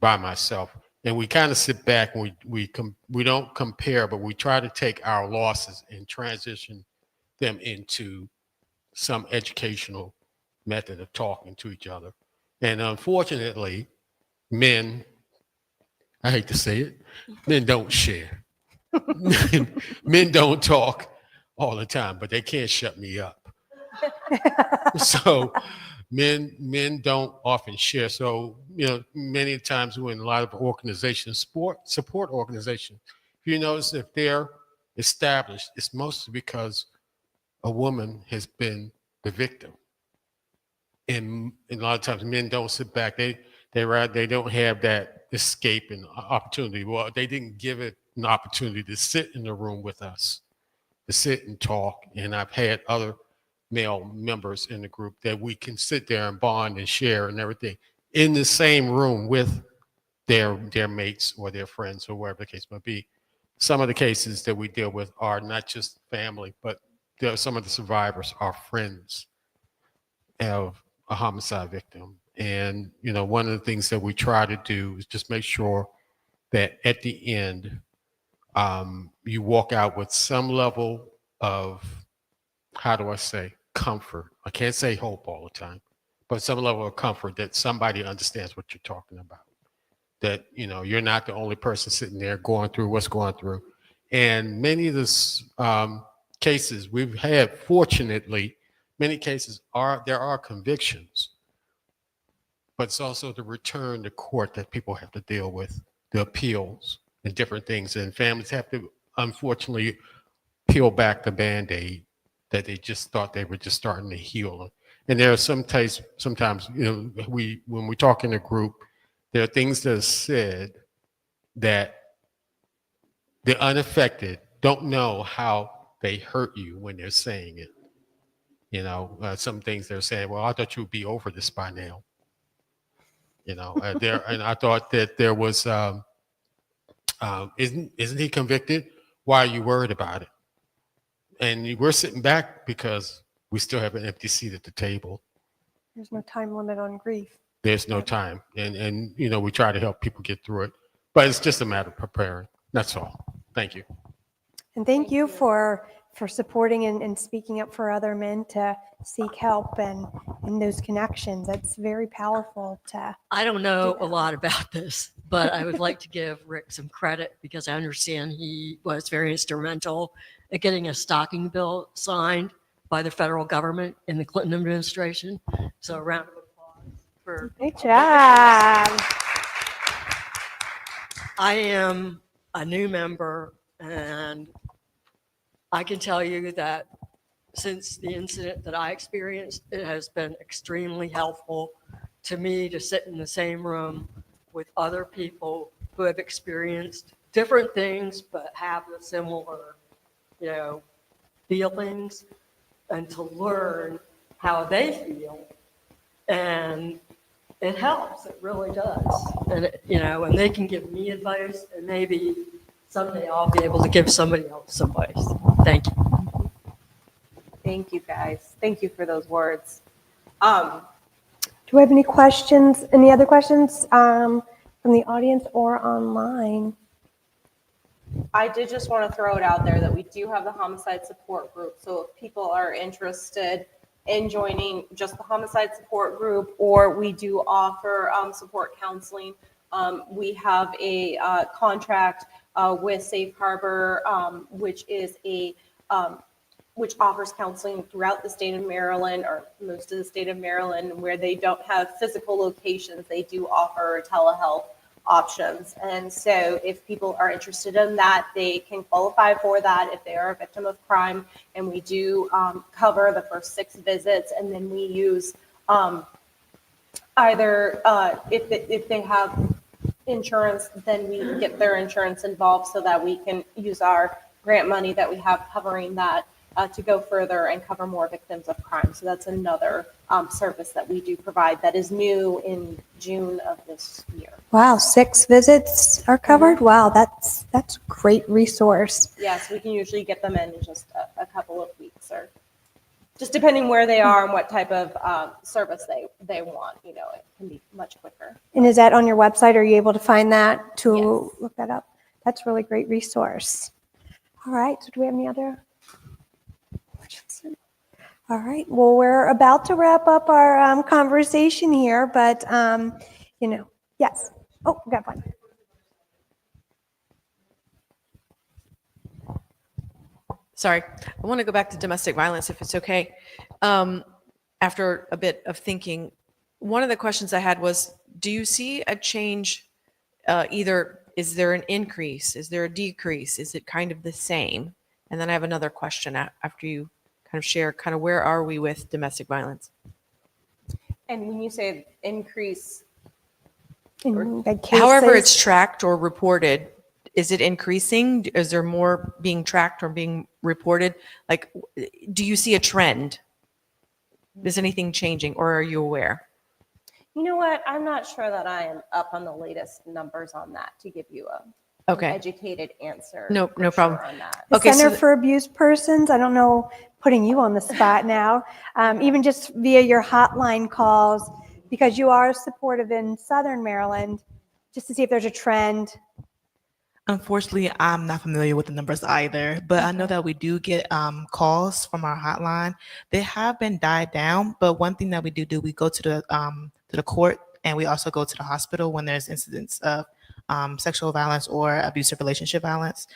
by myself. And we kind of sit back and we don't compare, but we try to take our losses and transition them into some educational method of talking to each other. And unfortunately, men, I hate to say it, men don't share. Men don't talk all the time, but they can't shut me up. So men don't often share. So, you know, many times we're in a lot of organizations, support organizations. If you notice, if they're established, it's mostly because a woman has been the victim. And a lot of times men don't sit back. They don't have that escape and opportunity. Well, they didn't give it an opportunity to sit in the room with us, to sit and talk. And I've had other male members in the group that we can sit there and bond and share and everything in the same room with their mates or their friends or wherever the case might be. Some of the cases that we deal with are not just family, but some of the survivors are friends of a homicide victim. And, you know, one of the things that we try to do is just make sure that at the end, you walk out with some level of, how do I say, comfort. I can't say hope all the time, but some level of comfort that somebody understands what you're talking about. That, you know, you're not the only person sitting there going through what's going through. And many of the cases we've had, fortunately, many cases there are convictions, but it's also the return to court that people have to deal with, the appeals and different things. And families have to, unfortunately, peel back the Band-Aid that they just thought they were just starting to heal. And there are sometimes, you know, when we talk in a group, there are things that are said that the unaffected don't know how they hurt you when they're saying it. You know, some things they're saying, well, I thought you would be over this by now. You know, and I thought that there was, isn't he convicted? Why are you worried about it? And we're sitting back because we still have an empty seat at the table. There's no time limit on grief. There's no time. And you know, we try to help people get through it. But it's just a matter of preparing. That's all. Thank you. And thank you for supporting and speaking up for other men to seek help and those connections. That's very powerful to. I don't know a lot about this, but I would like to give Rick some credit because I understand he was very instrumental at getting a stocking bill signed by the federal government in the Clinton administration. So a round of applause for. Great job. I am a new member, and I can tell you that since the incident that I experienced, it has been extremely helpful to me to sit in the same room with other people who have experienced different things but have the similar, feelings, and to learn how they feel. And it helps. It really does. And, and they can give me advice, and maybe someday I'll be able to give somebody else advice. Thank you. Thank you, guys. Thank you for those words. Do we have any questions, any other questions from the audience or online? I did just want to throw it out there that we do have the homicide support group. So if people are interested in joining just the homicide support group, or we do offer support counseling, we have a contract with Safe Harbor, which is which offers counseling throughout the state of Maryland, or most of the state of Maryland, where they don't have physical locations. They do offer telehealth options. And so if people are interested in that, they can qualify for that if they are a victim of crime. And we do cover the first 6 visits, and then we use either if they have insurance, then we get their insurance involved so that we can use our grant money that we have covering that to go further and cover more victims of crime. So that's another service that we do provide that is new in June of this year. Wow, 6 visits are covered? Wow, that's a great resource. Yes, we can usually get them in just a couple of weeks, or just depending where they are and what type of service they want. It can be much quicker. And is that on your website? Are you able to find that to Yes. look that up? That's a really great resource. All right, so do we have any other questions? All right, well, we're about to wrap up our conversation here, but, yes. Oh, we got one. Sorry, I want to go back to domestic violence if it's okay. After a bit of thinking, one of the questions I had was, do you see a change, either is there an increase, is there a decrease, is it kind of the same? And then I have another question after you kind of share kind of where are we with domestic violence? And when you say increase, In the However cases- it's tracked or reported, is it increasing? Is there more being tracked or being reported? Like, do you see a trend? Is anything changing, or are you aware? you know what? I'm not sure that I am up on the latest numbers on that to give you an Okay. educated answer. No for problem. sure on that. The Okay, so Center the- for Abused Persons, I don't know, putting you on the spot now, even just via your hotline calls, because you are supportive in Southern Maryland, just to see if there's a trend. Unfortunately, I'm not familiar with the numbers either, but I know that we do get calls from our hotline. They have been died down, but one thing that we do, we go to the court, and we also go to the hospital when there's incidents of sexual violence or abusive relationship violence.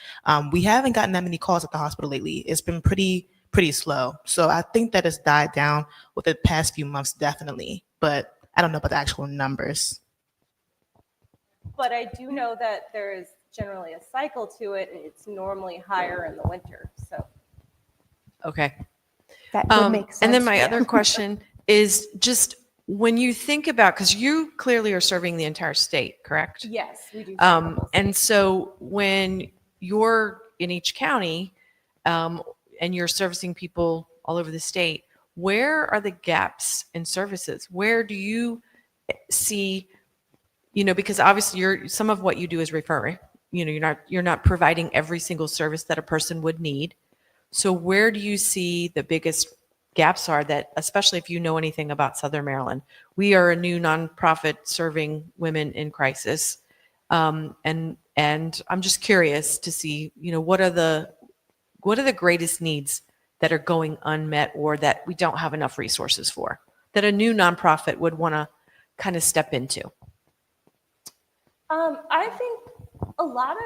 We haven't gotten that many calls at the hospital lately. It's been pretty slow. So I think that it's died down with the past few months, definitely, but I don't know about the actual numbers. But I do know that there is generally a cycle to it, and it's normally higher in the winter. So Okay. That would make sense. And then my yeah. other question is just when you think about, because you clearly are serving the entire state, correct? yes, we do. And so when you're in each county and you're servicing people all over the state, where are the gaps in services? Where do you see, because obviously some of what you do is referring, you're not providing every single service that a person would need. So where do you see the biggest gaps are that, especially if you know anything about Southern Maryland? We are a new nonprofit serving women in crisis. And I'm just curious to see, what are the greatest needs that are going unmet or that we don't have enough resources for, that a new nonprofit would want to kind of step into? I think a lot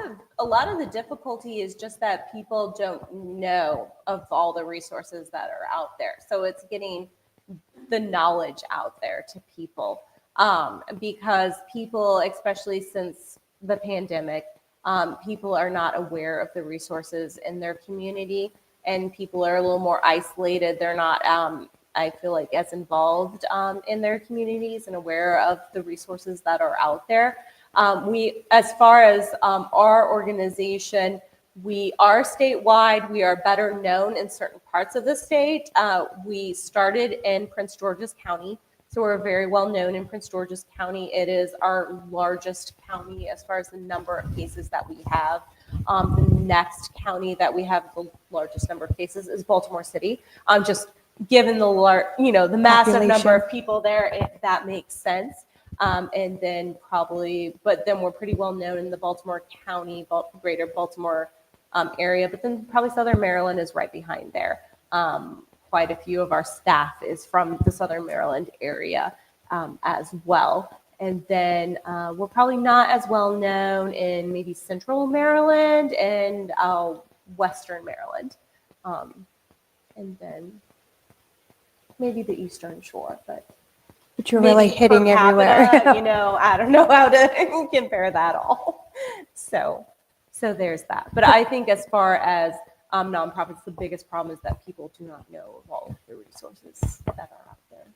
of the difficulty is just that people don't know of all the resources that are out there. So it's getting the knowledge out there to people, because people, especially since the pandemic, people are not aware of the resources in their community, and people are a little more isolated. They're not, I feel like, as involved in their communities and aware of the resources that are out there. As far as our organization, we are statewide. We are better known in certain parts of the state. We started in Prince George's County, so we're very well known in Prince George's County. It is our largest county as far as the number of cases that we have. The next county that we have the largest number of cases is Baltimore City. Just given the massive number of people there, that makes sense. And then but then we're pretty well known in the Baltimore County, greater Baltimore area, but then probably Southern Maryland is right behind there. Quite a few of our staff is from the Southern Maryland area as well. And then we're probably not as well known in maybe Central Maryland and Western Maryland. And then maybe the Eastern Shore, but you're really maybe hitting per everywhere. capita, I don't know how to compare that all. So there's that. But I think as far as nonprofits, the biggest problem is that people do not know of all of the resources that are out there.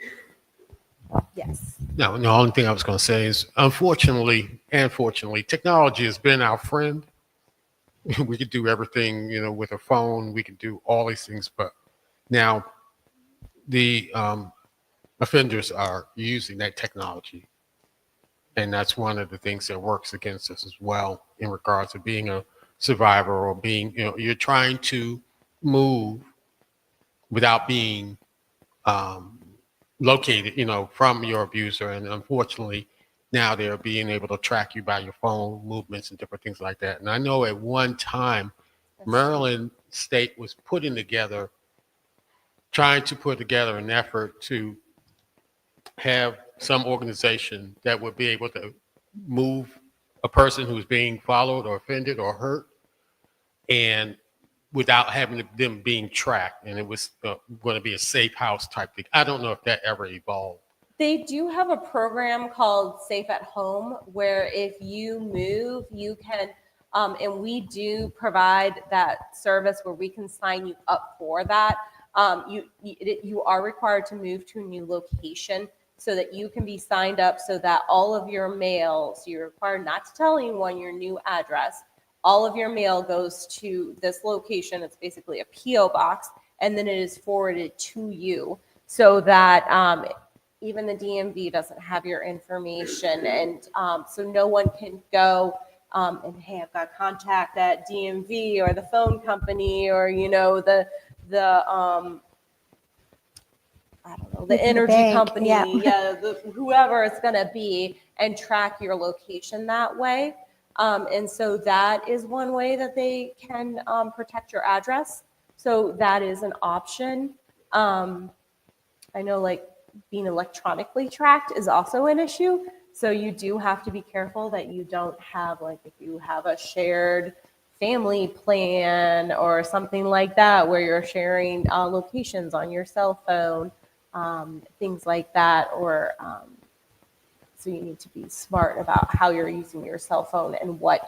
Yes. No, the only thing I was going to say is, unfortunately and fortunately, technology has been our friend. We could do everything, with a phone. We can do all these things, but now the offenders are using that technology, and that's one of the things that works against us as well in regards to being a survivor or being, you're trying to move without being located, from your abuser. And unfortunately, now they're being able to track you by your phone movements and different things like that. And I know at one time, Maryland State was trying to put together an effort to have some organization that would be able to move a person who's being followed or offended or hurt, and without having them being tracked. And it was going to be a safe house type thing. I don't know if that ever evolved. They do have a program called Safe at Home, where if you move, you can, and we do provide that service where we can sign you up for that. You are required to move to a new location so that you can be signed up, so that all of your mail, so you're required not to tell anyone your new address. All of your mail goes to this location. It's basically a PO box, and then it is forwarded to you, so that even the DMV doesn't have your information, and so no one can go and, hey, I've got contact at DMV or the phone company or I don't know, the energy bank, company, yeah. whoever it's going to be, and track your location that way. And so that is one way that they can protect your address. So that is an option. I know being electronically tracked is also an issue. So you do have to be careful that you don't have, if you have a shared family plan or something like that, where you're sharing locations on your cell phone, things like that, or so you need to be smart about how you're using your cell phone and what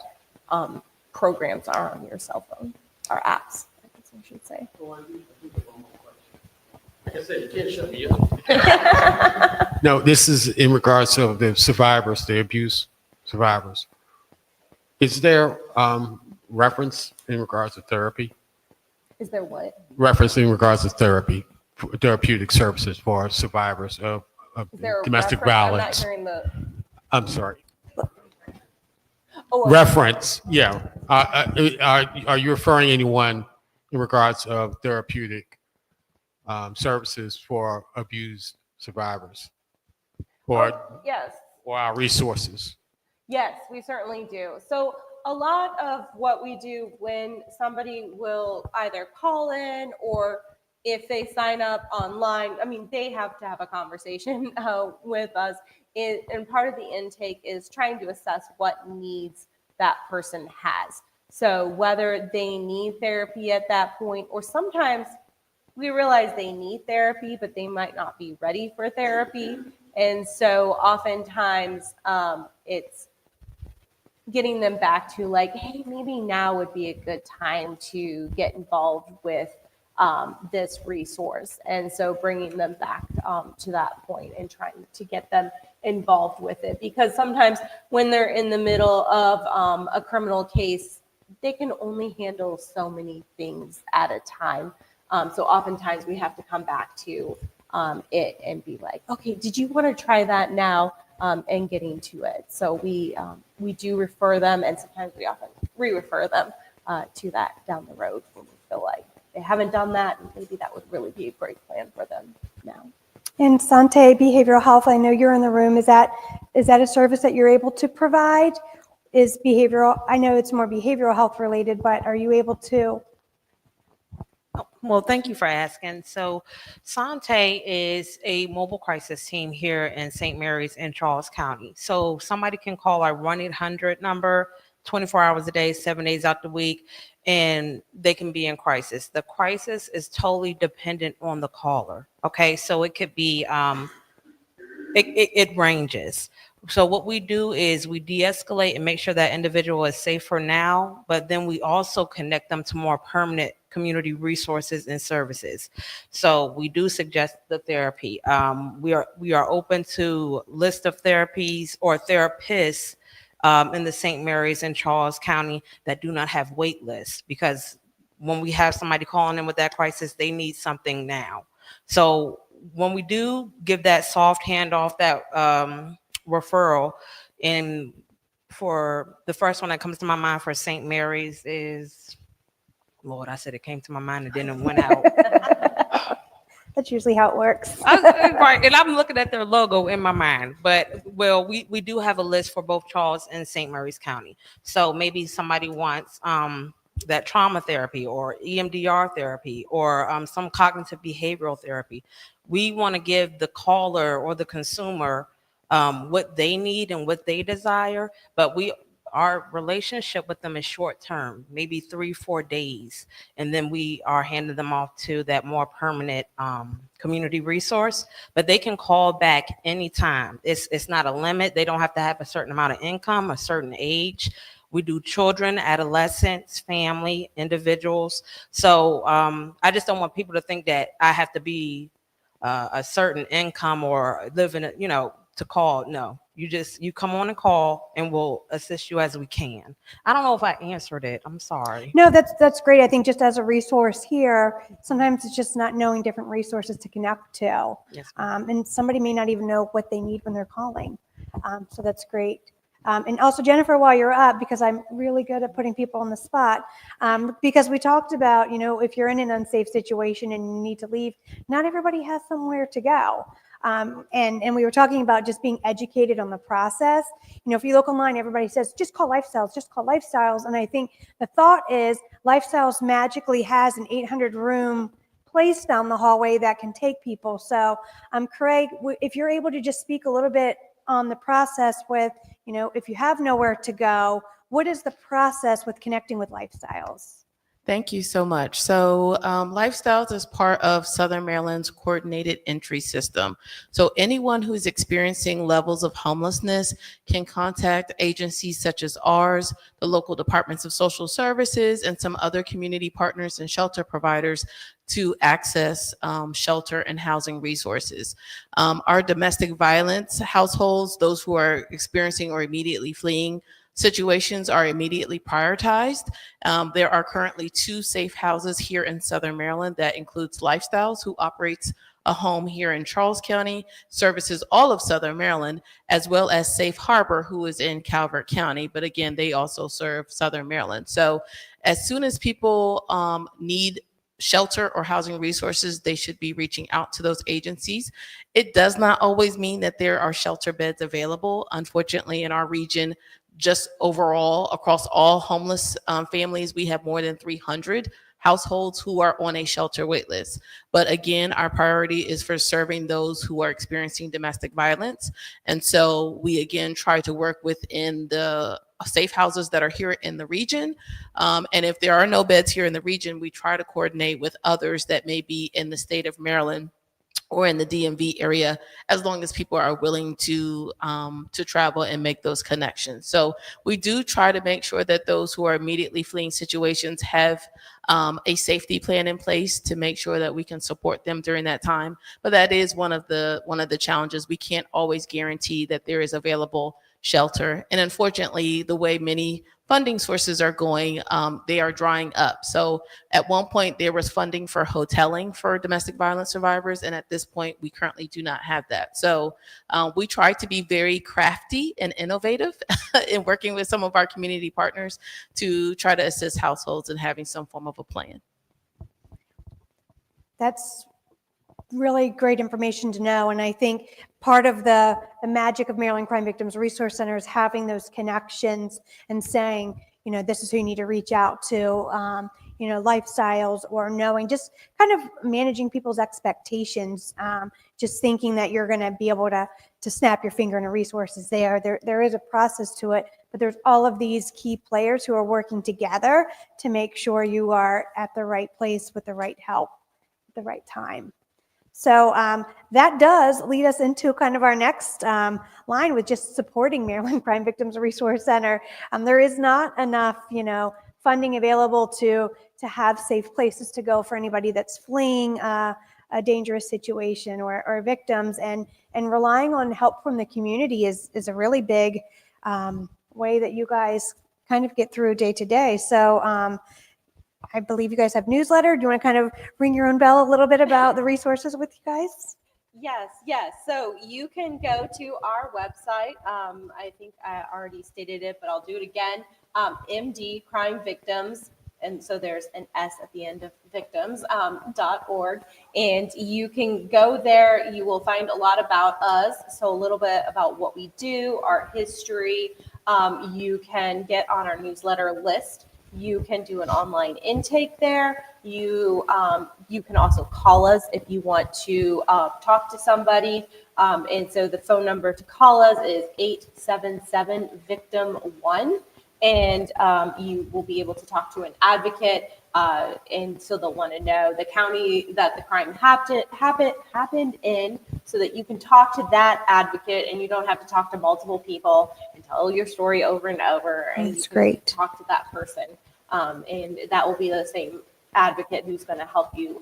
programs are on your cell phone, or apps, I guess I should say. Like I said, you can't shut me up. No, this is in regards to the survivors, the abuse survivors. Is there reference in regards to therapy? Is there what? Reference in regards to therapeutic services for survivors of Is there a domestic reference? violence. I'm not hearing I'm sorry. Oh, Reference, yeah. Are you referring anyone in regards of therapeutic services for abused survivors, or yes. our resources? Yes, we certainly do. So a lot of what we do when somebody will either call in, or if they sign up online, I mean, they have to have a conversation with us. And part of the intake is trying to assess what needs that person has. So whether they need therapy at that point, or sometimes we realize they need therapy, but they might not be ready for therapy. And so oftentimes it's getting them back to like, hey, maybe now would be a good time to get involved with this resource. And so bringing them back to that point and trying to get them involved with it. Because sometimes when they're in the middle of a criminal case, they can only handle so many things at a time. So oftentimes we have to come back to it and be like, okay, did you want to try that now? And getting to it. So we do refer them, and sometimes we often re-refer them to that down the road when we feel like they haven't done that, and maybe that would really be a great plan for them now. And Sante Behavioral Health, I know you're in the room. Is that a service that you're able to provide? Is behavioral, I know it's more behavioral health related, but are you able to? Well, thank you for asking. So Sante is a mobile crisis team here in St. Mary's in Charles County. So somebody can call our 1-800 number 24 hours a day, 7 days out the week, and they can be in crisis. The crisis is totally dependent on the caller. Okay, so it could be, it ranges. So what we do is we de-escalate and make sure that individual is safe for now, but then we also connect them to more permanent community resources and services. So we do suggest the therapy. We are open to list of therapies or therapists in the St. Mary's and Charles County that do not have wait lists, because when we have somebody calling in with that crisis, they need something now. So when we do give that soft handoff, that referral, and for the first one that comes to my mind for St. Mary's is, Lord, I said it came to my mind and then it went out. That's usually how it works. Right, and I'm looking at their logo in my mind. But, well, we do have a list for both Charles and St. Mary's County. So maybe somebody wants that trauma therapy or EMDR therapy or some cognitive behavioral therapy. We want to give the caller or the consumer what they need and what they desire, but our relationship with them is short term, maybe 3-4 days, and then we are handing them off to that more permanent community resource. But they can call back anytime. It's not a limit. They don't have to have a certain amount of income, a certain age. We do children, adolescents, family, individuals. So I just don't want people to think that I have to be a certain income or live in a, to call. No, you come on and call and we'll assist you as we can. I don't know if I answered it. I'm sorry. No, that's great. I think just as a resource here, sometimes it's just not knowing different resources to connect to. Yes, And somebody may not even know what they need when they're calling. So that's great. And also, Jennifer, while you're up, because I'm really good at putting people on the spot, because we talked about, if you're in an unsafe situation and you need to leave, not everybody has somewhere to go. And we were talking about just being educated on the process. If you look online, everybody says, just call Lifestyles, just call Lifestyles. And I think the thought is Lifestyles magically has an 800-room place down the hallway that can take people. So, Craig, if you're able to just speak a little bit on the process with, if you have nowhere to go, what is the process with connecting with Lifestyles? Thank you so much. So Lifestyles is part of Southern Maryland's coordinated entry system. So anyone who's experiencing levels of homelessness can contact agencies such as ours, the local departments of social services, and some other community partners and shelter providers to access shelter and housing resources. Our domestic violence households, those who are experiencing or immediately fleeing situations, are immediately prioritized. There are currently 2 safe houses here in Southern Maryland that includes Lifestyles, who operates a home here in Charles County, services all of Southern Maryland, as well as Safe Harbor, who is in Calvert County. But again, they also serve Southern Maryland. So as soon as people need shelter or housing resources, they should be reaching out to those agencies. It does not always mean that there are shelter beds available. Unfortunately, in our region, just overall across all homeless families, we have more than 300 households who are on a shelter wait list. But again, our priority is for serving those who are experiencing domestic violence. And so we again try to work within the safe houses that are here in the region. And if there are no beds here in the region, we try to coordinate with others that may be in the state of Maryland or in the DMV area, as long as people are willing to travel and make those connections. So we do try to make sure that those who are immediately fleeing situations have a safety plan in place to make sure that we can support them during that time. But that is one of the challenges. We can't always guarantee that there is available shelter. And unfortunately, the way many funding sources are going, they are drying up. So at one point there was funding for hoteling for domestic violence survivors. And at this point, we currently do not have that. So we try to be very crafty and innovative in working with some of our community partners to try to assist households in having some form of a plan. That's really great information to know. And I think part of the magic of Maryland Crime Victims Resource Center is having those connections and saying, you know, this is who you need to reach out to, you know, lifestyles, or knowing, just kind of managing people's expectations, just thinking that you're going to be able to snap your finger and a resource is there. There is a process to it, but there's all of these key players who are working together to make sure you are at the right place with the right help at the right time. So that does lead us into kind of our next line with just supporting Maryland Crime Victims Resource Center. There is not enough, you know, funding available to have safe places to go for anybody that's fleeing a dangerous situation or victims, and relying on help from the community is a really big way that you guys kind of get through day to day. So I believe you guys have newsletter. Do you want to kind of ring your own bell a little bit about the resources with you guys? Yes. So you can go to our website. I think I already stated it, but I'll do it again. MD Crime Victims, and so there's an S at the end of victims.org. And you can go there. You will find a lot about us. So a little bit about what we do, our history. You can get on our newsletter list. You can do an online intake there. You can also call us if you want to talk to somebody. And so the phone number to call us is 877-VICTIM-1. And you will be able to talk to an advocate. And so they'll want to know the county that the crime happened in, so that you can talk to that advocate and you don't have to talk to multiple people and tell your story over and over. And That's great. Talk to that person. And that will be the same advocate who's going to help you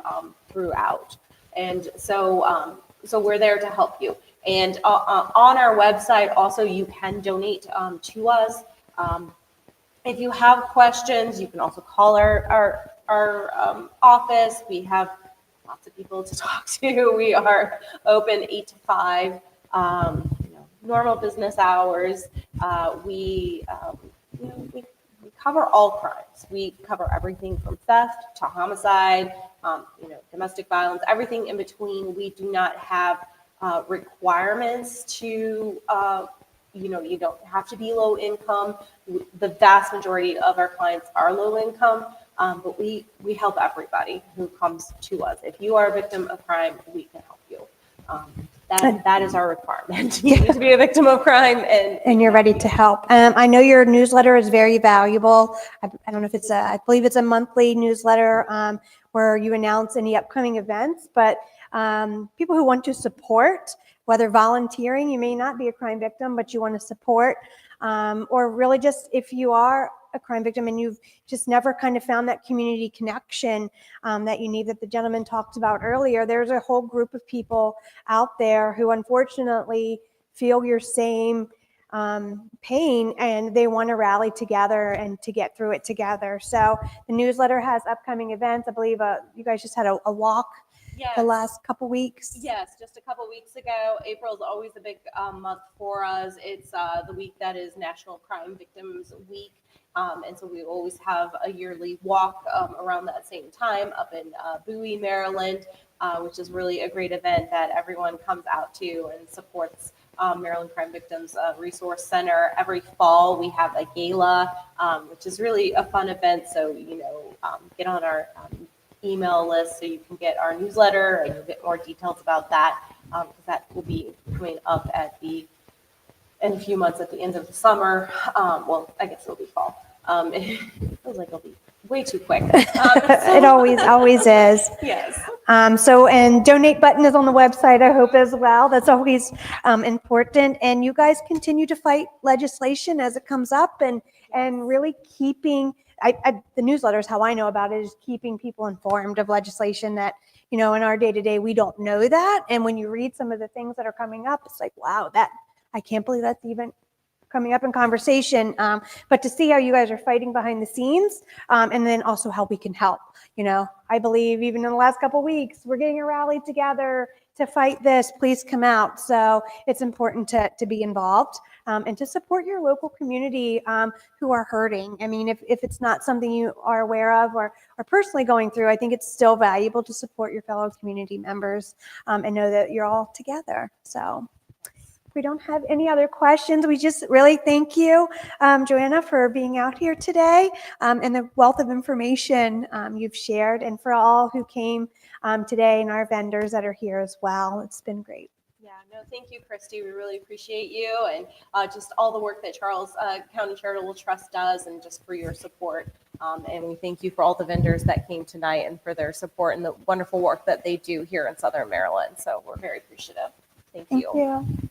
throughout. And so we're there to help you. And on our website, also, you can donate to us. If you have questions, you can also call our office. We have lots of people to talk to. We are open 8 to 5, normal business hours. We cover all crimes. We cover everything from theft to homicide, domestic violence, everything in between. We do not have requirements to, you don't have to be low income. The vast majority of our clients are low income, but we help everybody who comes to us. If you are a victim of crime, we can help you. That is our requirement. You need to be a victim of crime, and you're ready to help. I know your newsletter is very valuable. I don't know if I believe it's a monthly newsletter where you announce any upcoming events, but people who want to support, whether volunteering, you may not be a crime victim, but you want to support, or really just if you are a crime victim and you've just never kind of found that community connection that you need, that the gentleman talked about earlier. There's a whole group of people out there who unfortunately feel your same pain, and they want to rally together and to get through it together. So the newsletter has upcoming events. I believe you guys just had a walk. Yes. The last couple weeks. Yes, just a couple weeks ago. April is always a big month for us. It's the week that is National Crime Victims Week. And so we always have a yearly walk around that same time up in Bowie, Maryland, which is really a great event that everyone comes out to and supports Maryland Crime Victims Resource Center. Every fall, we have a gala, which is really a fun event. So, get on our email list so you can get our newsletter and you'll get more details about that. Because that will be coming up in a few months at the end of the summer. Well, I guess it'll be fall. It feels like it'll be way too quick. It always is. Yes. And donate button is on the website, I hope, as well. That's always important. And you guys continue to fight legislation as it comes up and really keeping, the newsletter is how I know about it, is keeping people informed of legislation that, in our day-to-day, we don't know that. And when you read some of the things that are coming up, it's like, wow, I can't believe that's even coming up in conversation. But to see how you guys are fighting behind the scenes, and then also how we can help. I believe even in the last couple of weeks, we're getting a rally together to fight this. Please come out. So it's important to be involved and to support your local community who are hurting. I mean, if it's not something you are aware of or are personally going through, I think it's still valuable to support your fellow community members and know that you're all together. So we don't have any other questions. We just really thank you, Joanna, for being out here today and the wealth of information you've shared, and for all who came today and our vendors that are here as well. It's been great. Yeah, no, thank you, Christy. We really appreciate you and just all the work that Charles County Charitable Trust does, and just for your support. And we thank you for all the vendors that came tonight and for their support and the wonderful work that they do here in Southern Maryland. So we're very appreciative. Thank you. Thank you.